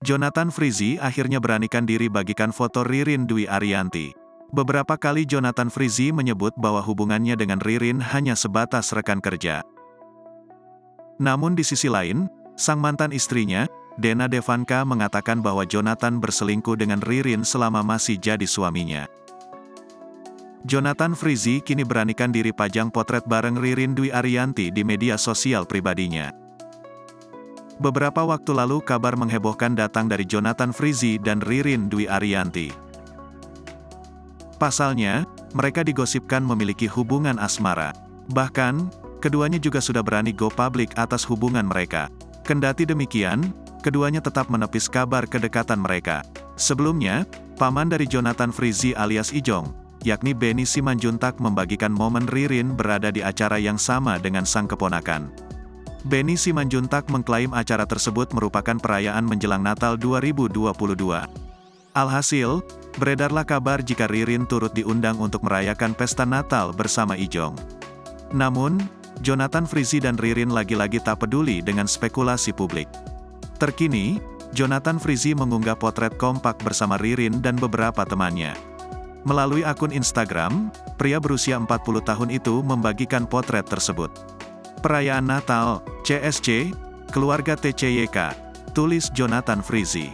Jonathan Frizzy akhirnya beranikan diri bagikan foto Ririn Dwi Ariyanti. Beberapa kali Jonathan Frizzy menyebut bahwa hubungannya dengan Ririn hanya sebatas rekan kerja. Namun di sisi lain, sang mantan istrinya, Dena Devanka mengatakan bahwa Jonathan berselingkuh dengan Ririn selama masih jadi suaminya. Jonathan Frizzy kini beranikan diri pajang potret bareng Ririn Dwi Ariyanti di media sosial pribadinya. Beberapa waktu lalu kabar menghebohkan datang dari Jonathan Frizzy dan Ririn Dwi Ariyanti. Pasalnya, mereka digosipkan memiliki hubungan asmara. Bahkan, keduanya juga sudah berani go public atas hubungan mereka. Kendati demikian, keduanya tetap menepis kabar kedekatan mereka. Sebelumnya, paman dari Jonathan Frizzy alias Ijong, yakni Benny Simanjuntak membagikan momen Ririn berada di acara yang sama dengan sang keponakan. Benny Simanjuntak mengklaim acara tersebut merupakan perayaan menjelang Natal 2022. Alhasil, beredarlah kabar jika Ririn turut diundang untuk merayakan pesta Natal bersama Ijong. Namun, Jonathan Frizzy dan Ririn lagi-lagi tak peduli dengan spekulasi publik. Terkini, Jonathan Frizzy mengunggah potret kompak bersama Ririn dan beberapa temannya. Melalui akun Instagram, pria berusia 40 tahun itu membagikan potret tersebut. Perayaan Natal, CSC, keluarga TCYK, tulis Jonathan Frizzy.